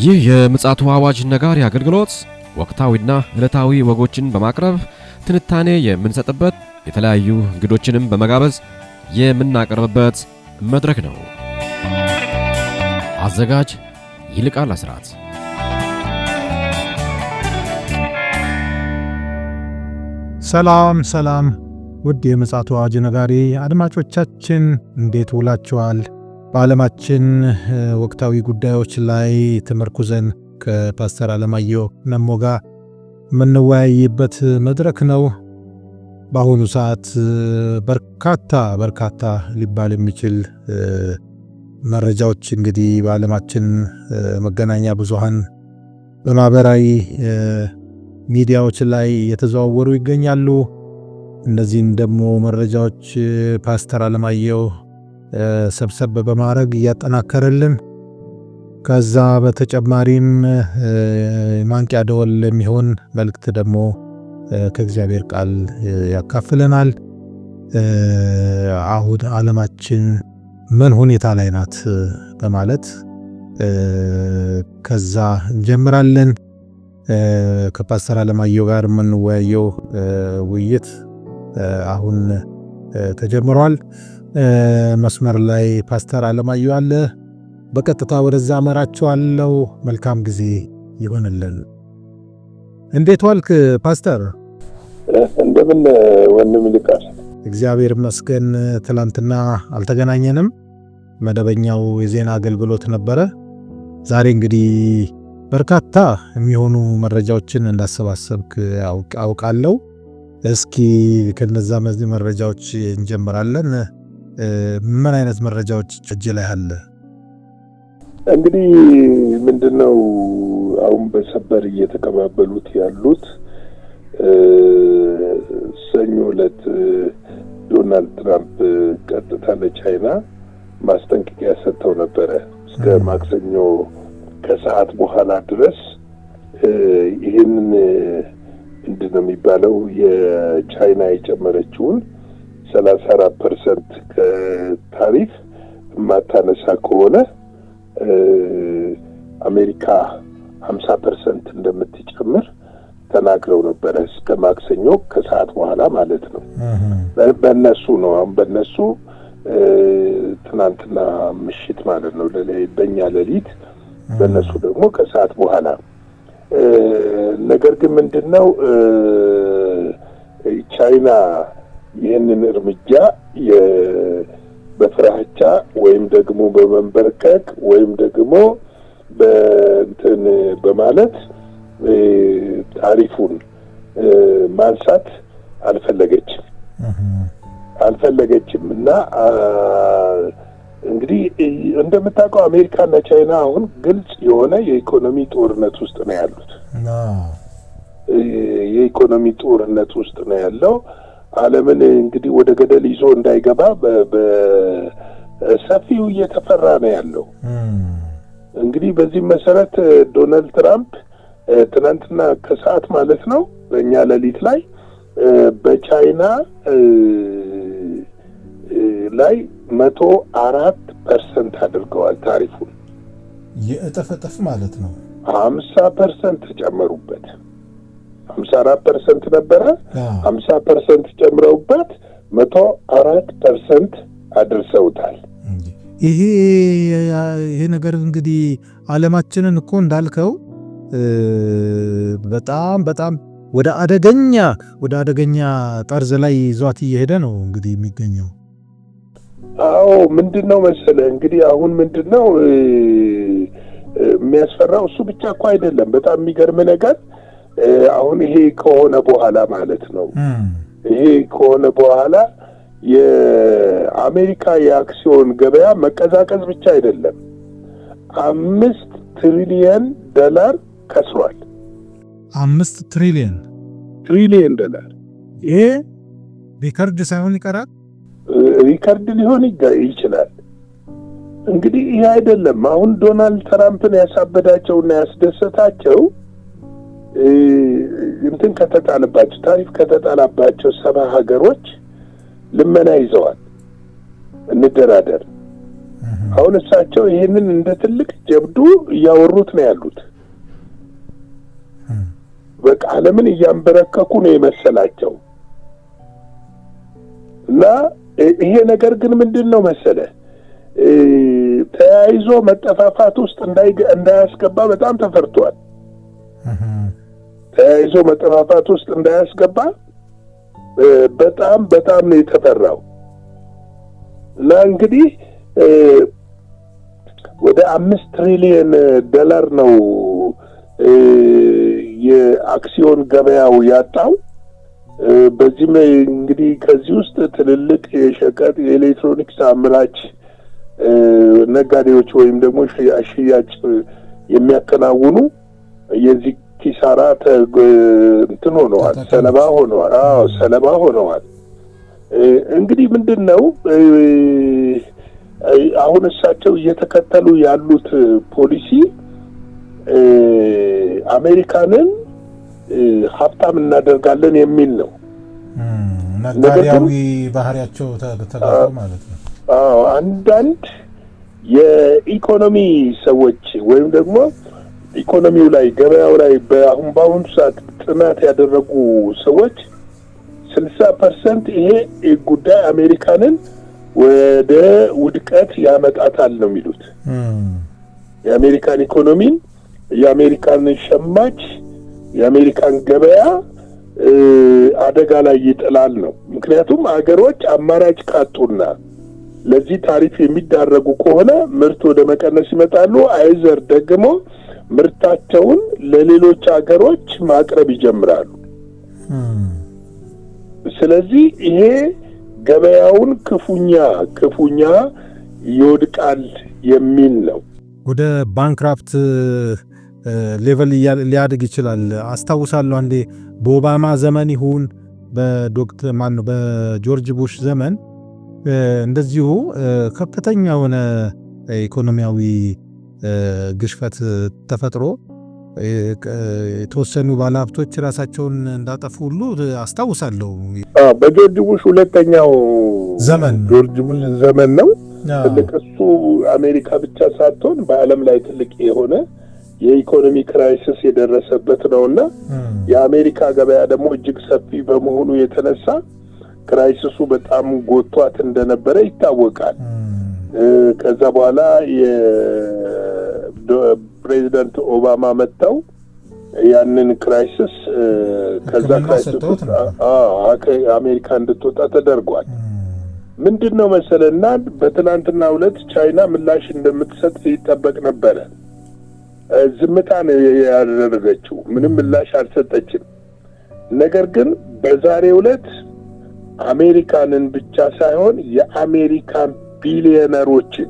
ይህ የምጽአቱ አዋጅ ነጋሪ አገልግሎት ወቅታዊና ዕለታዊ ወጎችን በማቅረብ ትንታኔ የምንሰጥበት የተለያዩ እንግዶችንም በመጋበዝ የምናቀርብበት መድረክ ነው። አዘጋጅ ይልቃል አስራት። ሰላም ውድ የምጽአቱ አዋጅ ነጋሪ አድማጮቻችን እንዴት ውላችኋል? በዓለማችን ወቅታዊ ጉዳዮች ላይ ተመርኩዘን ከፓስተር አለማየሁ ነሞ ጋር የምንወያይበት መድረክ ነው። በአሁኑ ሰዓት በርካታ ሊባል የሚችል መረጃዎች እንግዲህ በዓለማችን መገናኛ ብዙሃን በማህበራዊ ሚዲያዎች ላይ የተዘዋወሩ ይገኛሉ። እነዚህን ደግሞ መረጃዎች ፓስተር አለማየሁ ሰብሰብ በማድረግ እያጠናከረልን ከዛ በተጨማሪም ማንቂያ ደወል የሚሆን መልእክት ደግሞ ከእግዚአብሔር ቃል ያካፍለናል። አሁን ዓለማችን ምን ሁኔታ ላይ ናት በማለት ከዛ እንጀምራለን። ከፓስተር አለማየሁ ጋር የምንወያየው ውይይት አሁን ተጀምሯል። መስመር ላይ ፓስተር አለማየሁ አለ። በቀጥታ ወደዛ አመራችኋለሁ። መልካም ጊዜ ይሆንልን። እንዴት ዋልክ ፓስተር? እንደምን ወንድም ይልቃል? እግዚአብሔር ይመስገን። ትላንትና አልተገናኘንም። መደበኛው የዜና አገልግሎት ነበረ። ዛሬ እንግዲህ በርካታ የሚሆኑ መረጃዎችን እንዳሰባሰብክ አውቃለሁ። እስኪ ከነዛ መረጃዎች እንጀምራለን። ምን አይነት መረጃዎች እጅ ላይ አለ? እንግዲህ ምንድነው አሁን በሰበር እየተቀባበሉት ያሉት ሰኞ ዕለት ዶናልድ ትራምፕ ቀጥታ ለቻይና ማስጠንቀቂያ ሰጥተው ነበረ። እስከ ማክሰኞ ከሰዓት በኋላ ድረስ ይህንን ምንድነው የሚባለው የቻይና የጨመረችውን 34% ከታሪፍ ማታነሳ ከሆነ አሜሪካ 50% እንደምትጨምር ተናግረው ነበረ። እስከ ማክሰኞ ከሰዓት በኋላ ማለት ነው። በእነሱ ነው አሁን በእነሱ ትናንትና ምሽት ማለት ነው፣ በእኛ ሌሊት፣ በእነሱ ደግሞ ከሰዓት በኋላ። ነገር ግን ምንድነው ቻይና ይህንን እርምጃ በፍራቻ ወይም ደግሞ በመንበርከክ ወይም ደግሞ በእንትን በማለት ታሪፉን ማንሳት አልፈለገችም እና እንግዲህ እንደምታውቀው አሜሪካና ቻይና አሁን ግልጽ የሆነ የኢኮኖሚ ጦርነት ውስጥ ነው ያሉት። የኢኮኖሚ ጦርነት ውስጥ ነው ያለው። ዓለምን እንግዲህ ወደ ገደል ይዞ እንዳይገባ በሰፊው እየተፈራ ነው ያለው። እንግዲህ በዚህ መሰረት ዶናልድ ትራምፕ ትናንትና ከሰዓት ማለት ነው በእኛ ሌሊት ላይ በቻይና ላይ 104% አድርገዋል ታሪፉን። የእጥፍ ማለት ነው። 50% ጨመሩበት። 54% ነበረ፣ 50% ጨምረውበት 104% አድርሰውታል። ይሄ ነገር እንግዲህ ዓለማችንን እኮ እንዳልከው በጣም ወደ አደገኛ ጠርዝ ላይ ይዟት እየሄደ ነው እንግዲህ የሚገኘው። አዎ ምንድነው መሰለህ እንግዲህ አሁን ምንድነው የሚያስፈራው እሱ ብቻ እኮ አይደለም። በጣም የሚገርም ነገር አሁን ይሄ ከሆነ በኋላ ማለት ነው ይሄ ከሆነ በኋላ የአሜሪካ የአክሲዮን ገበያ መቀዛቀዝ ብቻ አይደለም፣ $5 ትሪሊየን ከስሯል። $5 ትሪሊየን ይሄ ሪከርድ ሳይሆን ይቀራል። ሪከርድ ሊሆን ይችላል። እንግዲህ ይሄ አይደለም አሁን ዶናልድ ትራምፕን ያሳበዳቸውና ያስደሰታቸው እንትን ከተጣለባቸው ታሪፍ ከተጣለባቸው 70 ሀገሮች ልመና ይዘዋል። እንደራደር አሁን እሳቸው ይሄንን እንደ ትልቅ ጀብዱ እያወሩት ነው ያሉት። በቃ ዓለምን እያንበረከኩ ነው የመሰላቸው። እና ይሄ ነገር ግን ምንድነው መሰለ ተያይዞ መጠፋፋት ውስጥ እንዳያስገባ በጣም ተፈርቷል። ተያይዞ መጠፋፋት ውስጥ እንዳያስገባ በጣም ነው የተፈራው። እና እንግዲህ ወደ $5 ትሪሊየን ነው የአክሲዮን ገበያው ያጣው። በዚህም እንግዲህ ከዚህ ውስጥ ትልልቅ የሸቀጥ የኤሌክትሮኒክስ አምራች ነጋዴዎች ወይም ደግሞ ሽያጭ የሚያከናውኑ የዚህ ኪሳራ እንትን ሆነዋል፣ ሰለባ ሆነዋል። እንግዲህ ምንድነው አሁን እሳቸው እየተከተሉ ያሉት ፖሊሲ አሜሪካንን ሀብታም እናደርጋለን የሚል ነው። ነጋዴያዊ ባህሪያቸው ተጋሩ ማለት ነው። አንዳንድ የኢኮኖሚ ሰዎች ወይም ደግሞ ኢኮኖሚው ላይ ገበያው ላይ በአሁን ሰዓት ጥናት ያደረጉ ሰዎች 60% ይሄ ጉዳይ አሜሪካንን ወደ ውድቀት ያመጣታል ነው የሚሉት። የአሜሪካን ኢኮኖሚን፣ የአሜሪካን ሸማች፣ የአሜሪካን ገበያ አደጋ ላይ ይጥላል ነው። ምክንያቱም አገሮች አማራጭ ካጡና ለዚህ ታሪፍ የሚዳረጉ ከሆነ ምርት ወደ መቀነስ ይመጣሉ። አይዘር ደግሞ ምርታቸውን ለሌሎች አገሮች ማቅረብ ይጀምራሉ። ስለዚህ ይሄ ገበያውን ክፉኛ ይወድቃል የሚል ነው። ወደ ባንክራፕት ሌቨል ሊያድግ ይችላል። አስታውሳለሁ አንዴ በኦባማ ዘመን ይሁን በጆርጅ ቡሽ ዘመን እንደዚሁ ከፍተኛ የሆነ ኢኮኖሚያዊ ግሽፈት ተፈጥሮ የተወሰኑ ባለሀብቶች ራሳቸውን እንዳጠፉ ሁሉ አስታውሳለሁ። በጆርጅ ቡሽ ሁለተኛው ዘመን ጆርጅ ቡሽ ዘመን ነው። ትልቅ እሱ አሜሪካ ብቻ ሳትሆን በዓለም ላይ ትልቅ የሆነ የኢኮኖሚ ክራይሲስ የደረሰበት ነውና የአሜሪካ ገበያ ደግሞ እጅግ ሰፊ በመሆኑ የተነሳ ክራይሲሱ በጣም ጎቷት እንደነበረ ይታወቃል። ከዛ በኋላ የፕሬዚዳንት ኦባማ መጥተው ያንን ክራይሲስ አሜሪካ እንድትወጣ ተደርጓል። ምንድነው መሰለና በትናንትናው ዕለት ቻይና ምላሽ እንደምትሰጥ ይጠበቅ ነበረ። ዝምታን ያደረገችው ምንም ምላሽ አልሰጠችም። ነገር ግን በዛሬው ዕለት አሜሪካንን ብቻ ሳይሆን የአሜሪካን ቢሊዮነሮችን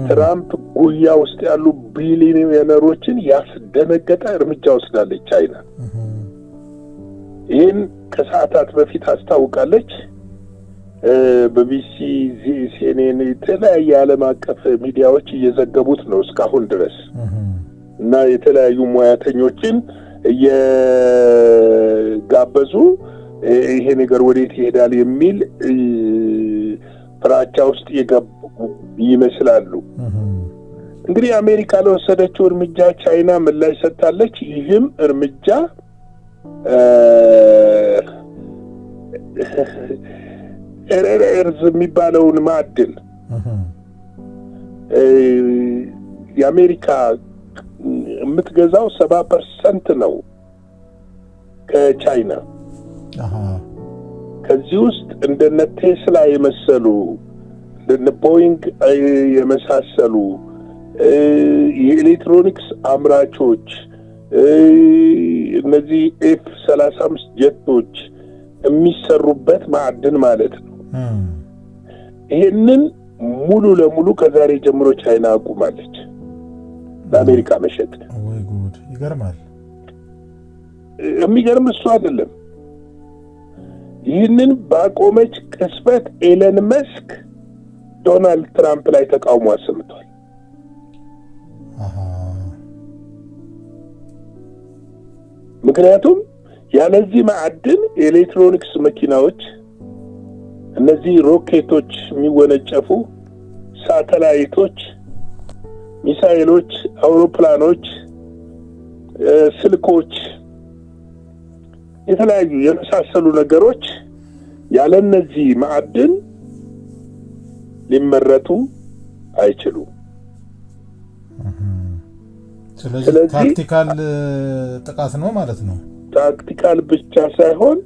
ትራምፕ ጉያ ውስጥ ያሉ ቢሊዮነሮችን ያስደነገጠ እርምጃ ወስዳለች ቻይና። ይህን ከሰዓታት በፊት አስታውቃለች። በቢሲ፣ ሲኤንኤን የተለያየ ዓለም አቀፍ ሚዲያዎች እየዘገቡት ነው እስካሁን ድረስ እና የተለያዩ ሙያተኞችን እየጋበዙ ይሄ ነገር ወዴት ይሄዳል የሚል ፍራቻ ውስጥ የገቡ ይመስላሉ። እንግዲህ አሜሪካ ለወሰደችው እርምጃ ቻይና ምላሽ ሰጥታለች። ይህም እርምጃ ኤርዝ የሚባለውን ማዕድን የአሜሪካ የምትገዛው 70% ነው ከቻይና። ከዚህ ውስጥ እንደነ ቴስላ የመሰሉ እንደነ ቦይንግ የመሳሰሉ የኤሌክትሮኒክስ አምራቾች እነዚህ F-35 ጀቶች የሚሰሩበት ማዕድን ማለት ነው። ይሄንን ሙሉ ለሙሉ ከዛሬ ጀምሮ ቻይና አቁማለች ለአሜሪካ መሸጥ። ወይ ጉድ! ይገርማል። የሚገርም እሱ አይደለም። ይህንን ባቆመች ቅጽበት ኤለን መስክ ዶናልድ ትራምፕ ላይ ተቃውሞ አሰምቷል። ምክንያቱም ያለዚህ ማዕድን ኤሌክትሮኒክስ መኪናዎች፣ እነዚህ ሮኬቶች የሚወነጨፉ ሳተላይቶች፣ ሚሳኤሎች፣ አውሮፕላኖች፣ ስልኮች፣ የተለያዩ የመሳሰሉ ነገሮች ያለ እነዚህ ማዕድን ሊመረቱ አይችሉም። ስለዚህ ታክቲካል ጥቃት ነው ማለት ነው። ታክቲካል ብቻ ሳይሆን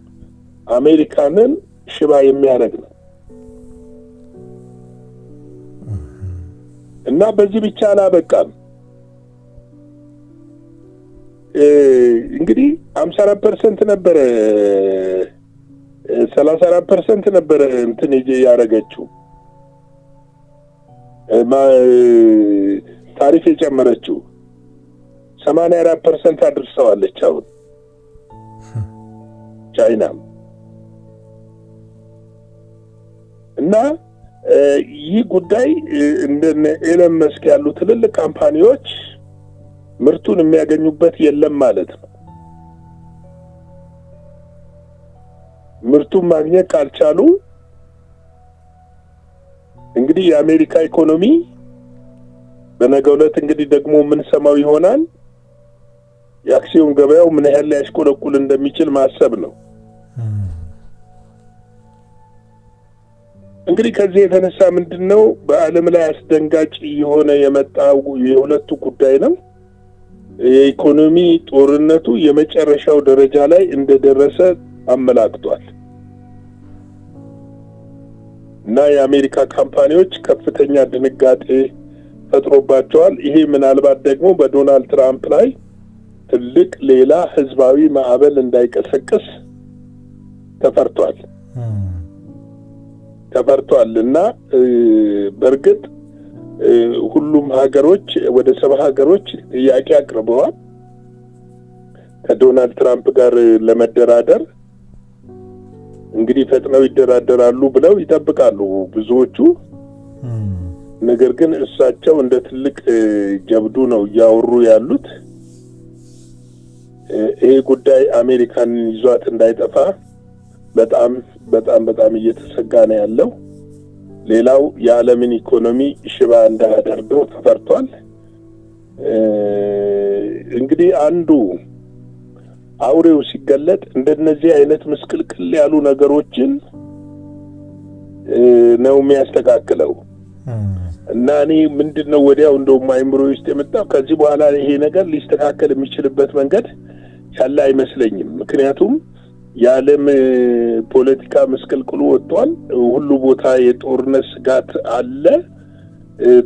አሜሪካንን ሽባ የሚያደርግ ነው እና በዚህ ብቻ አላበቃም። እንግዲህ 54% ነበረ 34% ነበረ እንትን ያረጋችው ታሪፍ የጨመረችው 84% አድርሰዋለች አሁን ቻይና። እና ይህ ጉዳይ እንደነ ኤለን መስክ ያሉ ትልልቅ ካምፓኒዎች ምርቱን የሚያገኙበት የለም ማለት ነው። ምርቱን ማግኘት ካልቻሉ እንግዲህ የአሜሪካ ኢኮኖሚ በነገው ዕለት እንግዲህ ደግሞ ምን ሰማው ይሆናል። የአክሲዮን ገበያው ምን ያህል ሊያሽቆለቁል እንደሚችል ማሰብ ነው። እንግዲህ ከዚህ የተነሳ ምንድነው በአለም ላይ አስደንጋጭ የሆነ የመጣው የሁለቱ ጉዳይ ነው። የኢኮኖሚ ጦርነቱ የመጨረሻው ደረጃ ላይ እንደደረሰ አመላክቷል እና የአሜሪካ ካምፓኒዎች ከፍተኛ ድንጋጤ ፈጥሮባቸዋል። ይሄ ምናልባት ደግሞ በዶናልድ ትራምፕ ላይ ትልቅ ሌላ ህዝባዊ ማዕበል እንዳይቀሰቅስ ተፈርቷል እና በእርግጥ ሁሉም ሀገሮች ወደ 7 ሀገሮች ጥያቄ አቅርበዋል ከዶናልድ ትራምፕ ጋር ለመደራደር። እንግዲህ ፈጥነው ይደራደራሉ ብለው ይጠብቃሉ ብዙዎቹ። ነገር ግን እሳቸው እንደ ትልቅ ጀብዱ ነው ያወሩ ያሉት። ይሄ ጉዳይ አሜሪካን ይዟት እንዳይጠፋ በጣም እየተሰጋ ነው ያለው። ሌላው የዓለምን ኢኮኖሚ ሽባ እንዳያደርገው ተፈርቷል። እንግዲህ አንዱ አውሬው ሲገለጥ እንደነዚህ አይነት ምስቅልቅል ያሉ ነገሮችን ነው የሚያስተካክለው እና እኔ ምንድነው ወዲያው እንደውም አይምሮ ውስጥ የመጣው ከዚህ በኋላ ይሄ ነገር ሊስተካከል የሚችልበት መንገድ ያለ አይመስለኝም። ምክንያቱም የዓለም ፖለቲካ ምስቅልቅሉ ወጥቷል። ሁሉ ቦታ የጦርነት ስጋት አለ።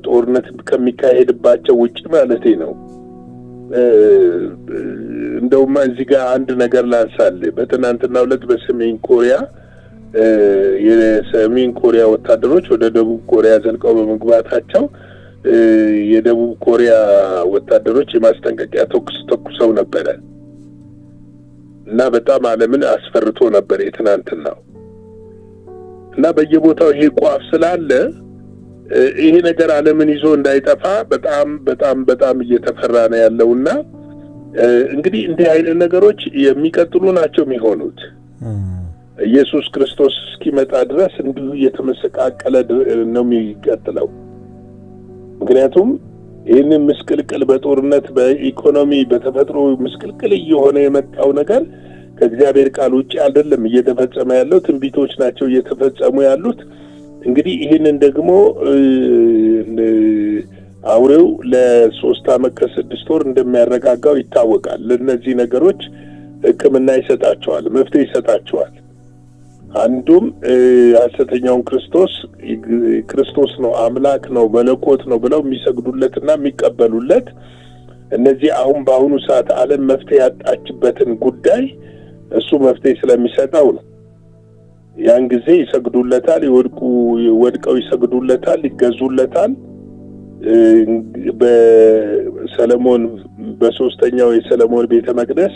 ጦርነት ከሚካሄድባቸው ውጪ ማለት ነው። እንደውም እዚህ ጋር አንድ ነገር ላንሳል። በትናንትናው ዕለት በሰሜን ኮሪያ የሰሜን ኮሪያ ወታደሮች ወደ ደቡብ ኮሪያ ዘልቀው በመግባታቸው የደቡብ ኮሪያ ወታደሮች የማስጠንቀቂያ ተኩስ ተኩሰው ነበር እና በጣም ዓለምን አስፈርቶ ነበር የትናንትናው። እና በየቦታው ይሄ ቋፍ ስላለ ይሄ ነገር ዓለምን ይዞ እንዳይጠፋ በጣም እየተፈራ ነው ያለውና እንግዲህ እንዲህ አይነት ነገሮች የሚቀጥሉ ናቸው የሚሆኑት። ኢየሱስ ክርስቶስ እስኪመጣ ድረስ እንዲሁ እየተመሰቃቀለ ነው የሚቀጥለው። ምክንያቱም ይህንን ምስቅልቅል በጦርነት በኢኮኖሚ በተፈጥሮ ምስቅልቅል እየሆነ የመጣው ነገር ከእግዚአብሔር ቃል ውጪ አይደለም እየተፈጸመ ያለው፣ ትንቢቶች ናቸው እየተፈጸሙ ያሉት። እንግዲህ ይህንን ደግሞ አውሬው ለ3 ዓመት ከ6 ወር እንደሚያረጋጋው ይታወቃል። ለነዚህ ነገሮች ሕክምና ይሰጣቸዋል፣ መፍትሄ ይሰጣቸዋል። አንዱም ሐሰተኛውን ክርስቶስ ነው፣ አምላክ ነው፣ መለኮት ነው ብለው የሚሰግዱለትና የሚቀበሉለት እነዚህ አሁን በአሁኑ ሰዓት ዓለም መፍትሄ ያጣችበትን ጉዳይ እሱ መፍትሄ ስለሚሰጠው ነው። ያን ጊዜ ይሰግዱለታል፣ ወድቀው ይሰግዱለታል፣ ይገዙለታል። በሰለሞን በ3ኛው የሰለሞን ቤተ መቅደስ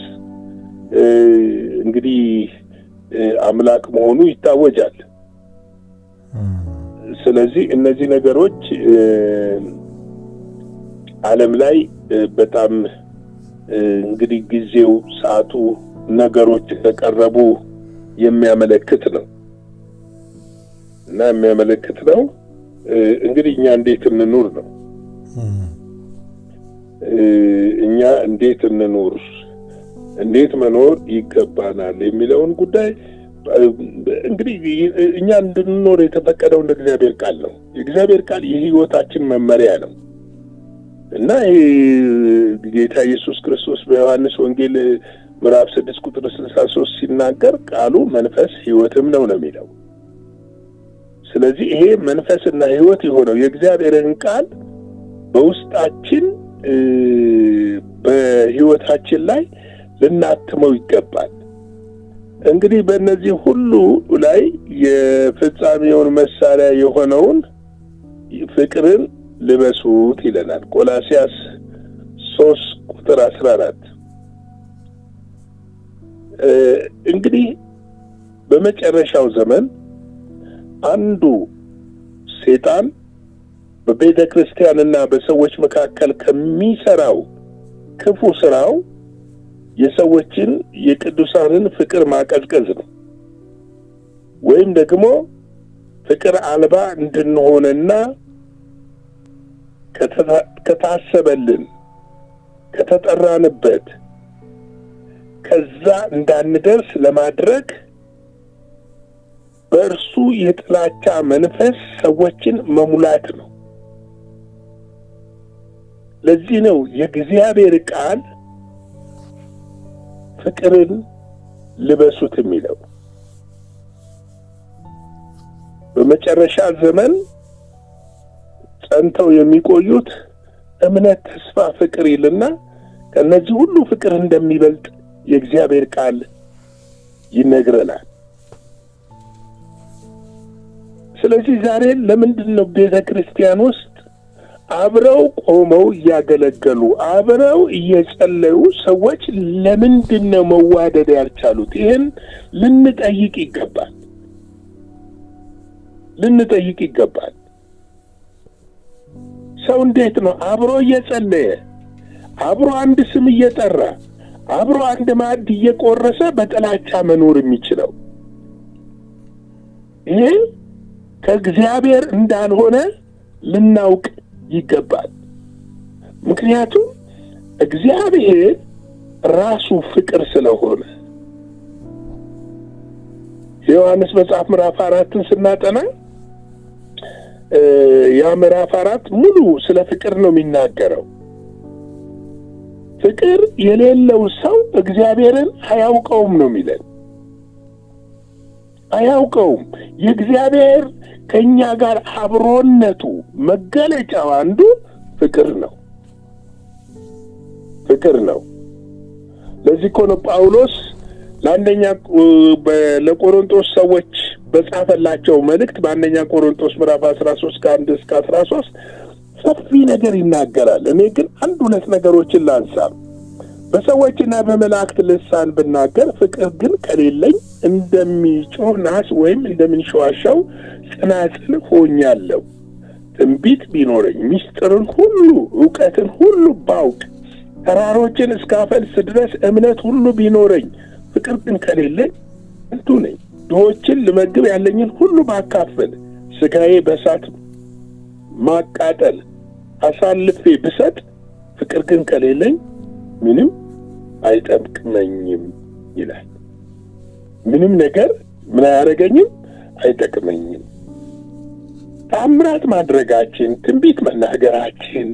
እንግዲህ አምላክ መሆኑ ይታወጃል። ስለዚህ እነዚህ ነገሮች ዓለም ላይ በጣም እንግዲህ ጊዜው ሰዓቱ ነገሮች ተቀረቡ የሚያመለክት ነው። እንግዲህ እኛ እንዴት እንኑር ነው? እኛ እንዴት እንኑር፣ እንዴት መኖር ይገባናል የሚለውን ጉዳይ እንግዲህ እኛ እንድንኖር የተፈቀደው እንደ እግዚአብሔር ቃል ነው። የእግዚአብሔር ቃል የህይወታችን መመሪያ ነው እና ጌታ ኢየሱስ ክርስቶስ በዮሐንስ ወንጌል ምዕራፍ 6 ቁጥር 63 ሲናገር ቃሉ መንፈስ ህይወትም ነው የሚለው። ስለዚህ ይሄ መንፈስና ህይወት የሆነው የእግዚአብሔርን ቃል በውስጣችን በህይወታችን ላይ ልናትመው ይገባል። እንግዲህ በእነዚህ ሁሉ ላይ የፍጻሜውን መሳሪያ የሆነውን ፍቅርን ልበሱት ይለናል። ቆላስይስ 3 ቁጥር 14። እንግዲህ በመጨረሻው ዘመን አንዱ ሰይጣን በቤተ ክርስቲያንና በሰዎች መካከል ከሚሰራው ክፉ ስራው የሰዎችን የቅዱሳንን ፍቅር ማቀዝቀዝ ነው። ወይም ደግሞ ፍቅር አልባ እንድንሆንና ከታሰበልን ከተጠራንበት ከዛ እንዳንደርስ ለማድረግ በእርሱ የጥላቻ መንፈስ ሰዎችን መሙላት ነው። ለዚህ ነው የእግዚአብሔር ቃል ፍቅርን ልበሱት የሚለው። በመጨረሻ ዘመን ጸንተው የሚቆዩት እምነት፣ ተስፋ፣ ፍቅር ይልና ከነዚህ ሁሉ ፍቅር እንደሚበልጥ የእግዚአብሔር ቃል ይነግረናል። ስለዚህ ዛሬ ለምንድን ነው ቤተክርስቲያን ውስጥ አብረው ቆመው እያገለገሉ አብረው እየጸለዩ ሰዎች ለምንድን ነው መዋደድ ያልቻሉት? ይሄን ልንጠይቅ ይገባል። ሰው እንዴት ነው አብሮ እየጸለየ አብሮ አንድ ስም እየጠራ አብሮ አንድ ማዕድ እየቆረሰ በጥላቻ መኖር የሚችለው? ይሄ ከእግዚአብሔር እንዳልሆነ ልናውቅ ይገባል። ምክንያቱም እግዚአብሔር ራሱ ፍቅር ስለሆነ። ዮሐንስ መጽሐፍ ምዕራፍ 4ን ስናጠና ያ ምዕራፍ 4 ሙሉ ስለ ፍቅር ነው የሚናገረው። ፍቅር የሌለው ሰው እግዚአብሔርን አያውቀውም ነው የሚለን። አያውቀውም። የእግዚአብሔር ከኛ ጋር አብሮነቱ መገለጫው አንዱ ፍቅር ነው። ለዚህ እኮ ነው ጳውሎስ ለቆሮንቶስ ሰዎች በጻፈላቸው መልእክት በአንደኛ ቆሮንቶስ ምዕራፍ 13 ከ1 እስከ 13 ሰፊ ነገር ይናገራል። እኔ ግን አንድ ሁለት ነገሮችን ላንሳ። በሰዎችና በመላእክት ልሳን ብናገር ፍቅር ግን ከሌለኝ እንደሚጮህ ናስ ወይም እንደሚንሸዋሸው ጽናጽል ሆኛለሁ። ትንቢት ቢኖረኝ ምስጢርን ሁሉ ዕውቀትን ሁሉ ባውቅ ተራሮችን እስካፈልስ ድረስ እምነት ሁሉ ቢኖረኝ ፍቅር ግን ከሌለኝ ከንቱ ነኝ። ድሆችን ልመግብ ያለኝን ሁሉ ባካፍል ሥጋዬ በእሳት ማቃጠል አሳልፌ ብሰጥ ፍቅር ግን ከሌለኝ ምንም አይጠቅመኝም ይላል። ምንም ነገር ምን አያደርገኝም? አይጠቅመኝም። ተአምራት ማድረጋችን፣ ትንቢት መናገራችን፣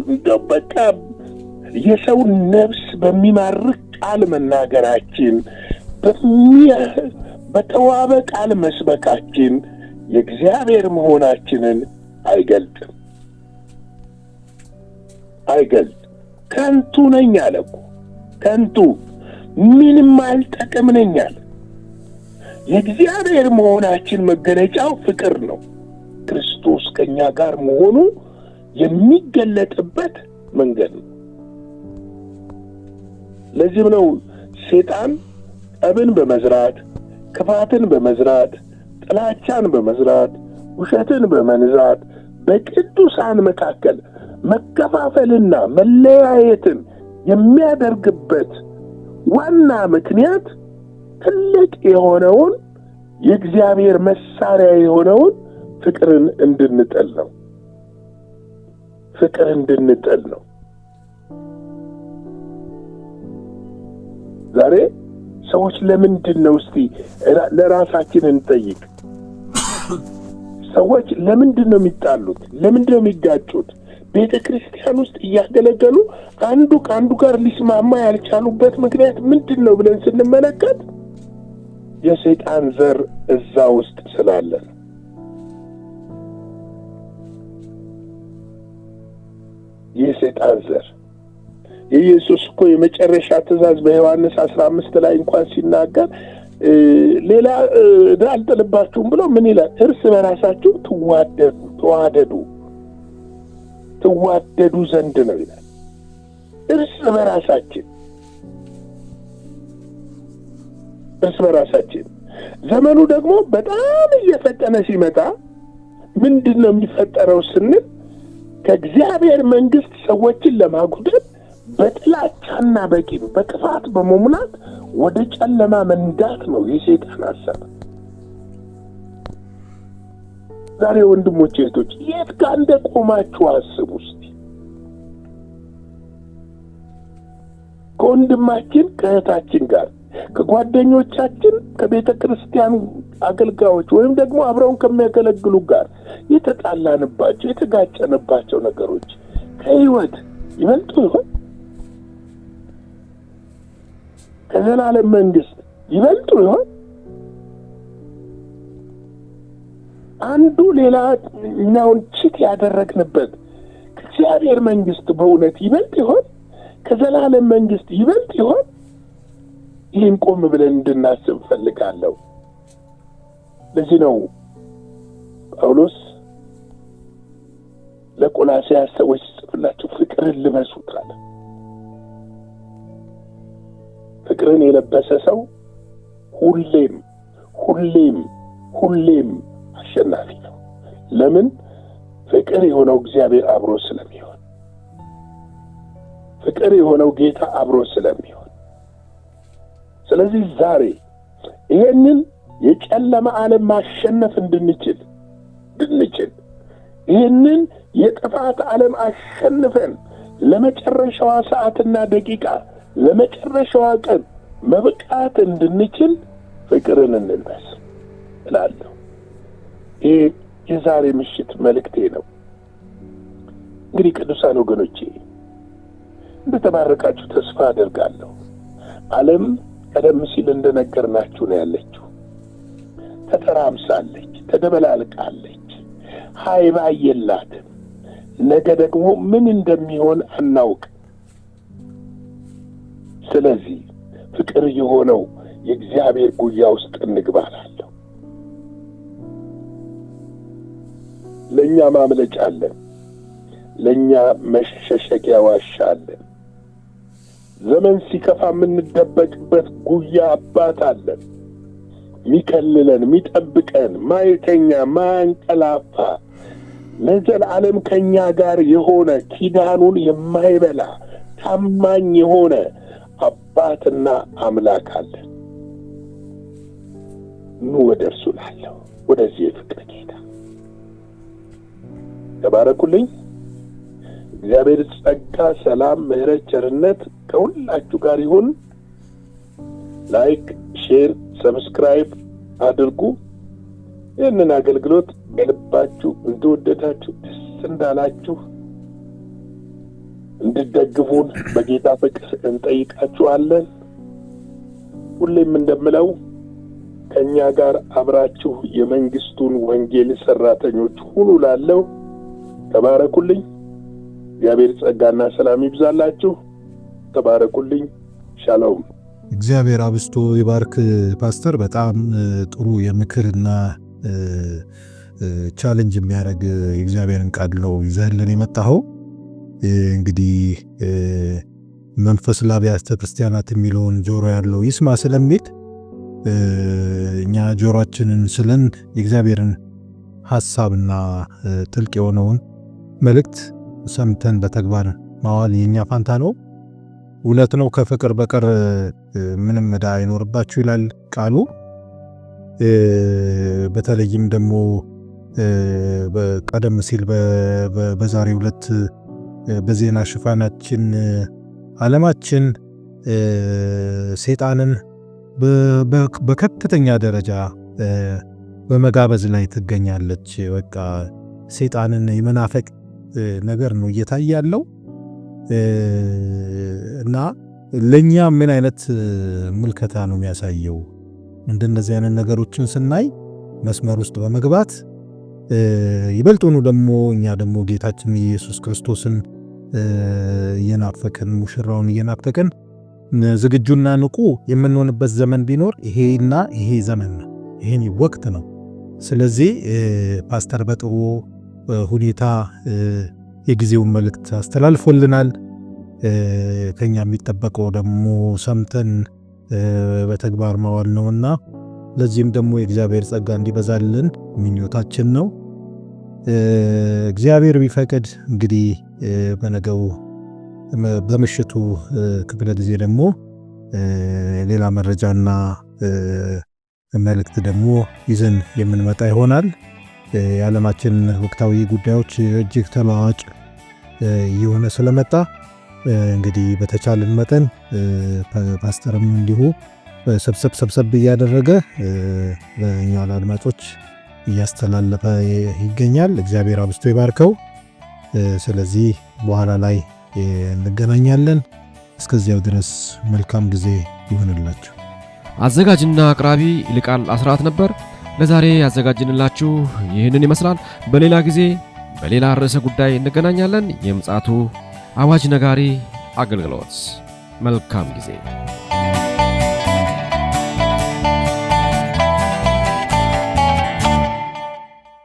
እንደው በቃ የሰው ነፍስ በሚማርክ ቃል መናገራችን፣ በተዋበ ቃል መስበካችን የእግዚአብሔር መሆናችንን አይገልጥም። ከንቱ ነኝ አለ እኮ። ከንቱ ምንም አልጠቅም ነኝ አለ። የእግዚአብሔር መሆናችን መገለጫው ፍቅር ነው። ክርስቶስ ከኛ ጋር መሆኑ የሚገለጥበት መንገድ ነው። ለዚህም ነው ሰይጣን ጠብን በመዝራት፣ ክፋትን በመዝራት፣ ጥላቻን በመዝራት፣ ውሸትን በመንዛት በቅዱሳን መካከል መከፋፈልና መለያየትን የሚያደርግበት ዋና ምክንያት ትልቅ የሆነውን የእግዚአብሔር መሳሪያ የሆነውን ፍቅርን እንድንጠል ነው። ፍቅር እንድንጠል ነው። ዛሬ ሰዎች ለምንድን ነው እስቲ ለራሳችን እንጠይቅ። ሰዎች ለምንድን ነው የሚጣሉት? ለምንድን ነው የሚጋጩት? ቤተ ክርስቲያን ውስጥ እያገለገሉ አንዱ ከአንዱ ጋር ሊስማማ ያልቻሉበት ምክንያት ምንድን ነው ብለን ስንመለከት የሰይጣን ዘር እዛ ውስጥ ስላለ ነው። የሰይጣን ዘር የኢየሱስ እኮ የመጨረሻ ትእዛዝ በዮሐንስ 15 ላይ እንኳን ሲናገር ሌላ አልጥልባችሁም ብሎ ምን ይላል? እርስ በራሳችሁ ትዋደዱ ዘንድ ነው ይላል። እርስ በራሳችን ዘመኑ ደግሞ በጣም እየፈጠነ ሲመጣ ምንድን ነው የሚፈጠረው ስንል ከእግዚአብሔር መንግስት ሰዎችን ለማጉደል በጥላቻና በቂም በክፋት በመሙላት ወደ ጨለማ መንዳት ነው የሰይጣን ሐሳብ። ዛሬ ወንድሞቼ እህቶች የት ጋር እንደቆማችሁ አስቡ እስቲ። ከወንድማችን ከእህታችን ጋር ከጓደኞቻችን ከቤተ ክርስቲያን አገልጋዮች ወይም ደግሞ አብረውን ከሚያገለግሉ ጋር የተጣላንባቸው የተጋጨንባቸው ነገሮች ከህይወት ይበልጡ ይሆን? ከዘላለም መንግስት ይበልጡ ይሆን? አንዱ ሌላኛውን ችት ያደረግንበት ከእግዚአብሔር መንግስት በእውነት ይበልጥ ይሆን? ከዘላለም መንግስት ይበልጥ ይሆን? ይህን ቆም ብለን እንድናስብ ፈልጋለሁ። ለዚህ ነው ጳውሎስ ለቆላስይስ ሰዎች ጽፍላቸው ፍቅርን ልበሱት አለ። ፍቅርን የለበሰ ሰው ሁሌም አሸናፊ ነው። ለምን? ፍቅር የሆነው እግዚአብሔር አብሮ ስለሚሆን፣ ፍቅር የሆነው ጌታ አብሮ ስለሚሆን። ስለዚህ ዛሬ ይሄንን የጨለማ ዓለም ማሸነፍ እንድንችል ይሄንን የጥፋት ዓለም አሸንፈን ለመጨረሻዋ ሰዓትና ደቂቃ ለመጨረሻዋ ቀን መብቃት እንድንችል ፍቅርን እንልበስ እላለሁ። ይሄ የዛሬ ምሽት መልእክቴ ነው። እንግዲህ ቅዱሳን ወገኖቼ እንደተባረካችሁ ተስፋ አደርጋለሁ። ዓለም ቀደም ሲል እንደነገርናችሁ ነው ያለችው። ተተራምሳለች፣ ተደበላልቃለች፣ ሀይባ የላትም። ነገ ደግሞ ምን እንደሚሆን አናውቅ። ስለዚህ ፍቅር የሆነው የእግዚአብሔር ጉያ ውስጥ እንግባላለሁ። ለእኛ ማምለጫ አለን፣ ለእኛ መሸሸጊያ ዋሻ አለን። ዘመን ሲከፋ የምንደበቅበት ጉያ አባት አለን። ሚከልለን፣ ሚጠብቀን፣ ማይተኛ፣ ማያንቀላፋ ለዘላለም ከኛ ጋር የሆነ ኪዳኑን የማይበላ ታማኝ የሆነ አባትና አምላክ አለን። ኑ ወደ እርሱ ላለሁ ወደዚህ የፍቅር ጌታ። ተባረኩልኝ። እግዚአብሔር ጸጋ፣ ሰላም፣ ምሕረት፣ ቸርነት ከሁላችሁ ጋር ይሁን። ላይክ፣ ሼር፣ ሰብስክራይብ አድርጉ። ይህንን አገልግሎት ከልባችሁ እንደወደዳችሁ ደስ እንዳላችሁ እንድትደግፉን በጌታ ፍቅር እንጠይቃችኋለን። ሁሌም እንደምለው ከኛ ጋር አብራችሁ የመንግስቱን ወንጌል ሰራተኞች ሁኑ ላለው ተባረኩልኝ። እግዚአብሔር ጸጋና ሰላም ይብዛላችሁ። ተባረኩልኝ። ሻሎም። እግዚአብሔር አብስቶ ይባርክ ፓስተር። በጣም ጥሩ የምክርና ቻሌንጅ የሚያደርግ የእግዚአብሔርን ቃል ነው ይዘህልን የመጣኸው። እንግዲህ መንፈስ ለአብያተ ክርስቲያናት የሚለውን ጆሮ ያለው ይስማ ስለሚል እኛ ጆሮአችንን ስለን የእግዚአብሔርን ሐሳብና ጥልቅ የሆነውን መልእክት ሰምተን በተግባር ማዋል የኛ ፋንታ ነው። እውነት ነው፣ ከፍቅር በቀር ምንም ዕዳ አይኖርባችሁ ይላል ቃሉ። በተለይም ደግሞ ቀደም ሲል በዛሬው ዕለት በዜና ሽፋናችን ዓለማችን ሰይጣንን በከፍተኛ ደረጃ በመጋበዝ ላይ ትገኛለች። በቃ ሰይጣንን የመናፈቅ ነገር ነው እየታየ ያለው እና ለኛ ምን አይነት ምልከታ ነው የሚያሳየው? እንደነዚህ አይነት ነገሮችን ስናይ መስመር ውስጥ በመግባት ይበልጡኑ ደግሞ እኛ ደግሞ ጌታችን ኢየሱስ ክርስቶስን እየናፈቅን ሙሽራውን እየናፈቅን ዝግጁና ንቁ የምንሆንበት ዘመን ቢኖር ይሄና ይሄ ዘመን ነው፣ ይሄን ወቅት ነው። ስለዚህ ፓስተር በጥሩ ሁኔታ የጊዜውን መልእክት አስተላልፎልናል። ከኛ የሚጠበቀው ደግሞ ሰምተን በተግባር ማዋል ነውና ለዚህም ደግሞ የእግዚአብሔር ጸጋ እንዲበዛልን ምኞታችን ነው። እግዚአብሔር ቢፈቅድ እንግዲህ በነገው በምሽቱ ክፍለ ጊዜ ደግሞ ሌላ መረጃና መልእክት ደግሞ ይዘን የምንመጣ ይሆናል። የዓለማችን ወቅታዊ ጉዳዮች እጅግ ተለዋዋጭ እየሆነ ስለመጣ እንግዲህ በተቻለን መጠን ፓስተርም እንዲሁ ሰብሰብ እያደረገ ለእኛ ለአድማጮች እያስተላለፈ ይገኛል። እግዚአብሔር አብዝቶ ይባርከው። ስለዚህ በኋላ ላይ እንገናኛለን። እስከዚያው ድረስ መልካም ጊዜ ይሁንላችሁ። አዘጋጅና አቅራቢ ይልቃል አስራት ነበር። ለዛሬ ያዘጋጅንላችሁ ይህንን ይመስላል። በሌላ ጊዜ በሌላ ርዕሰ ጉዳይ እንገናኛለን። የምፅዓቱ አዋጅ ነጋሪ አገልግሎት። መልካም ጊዜ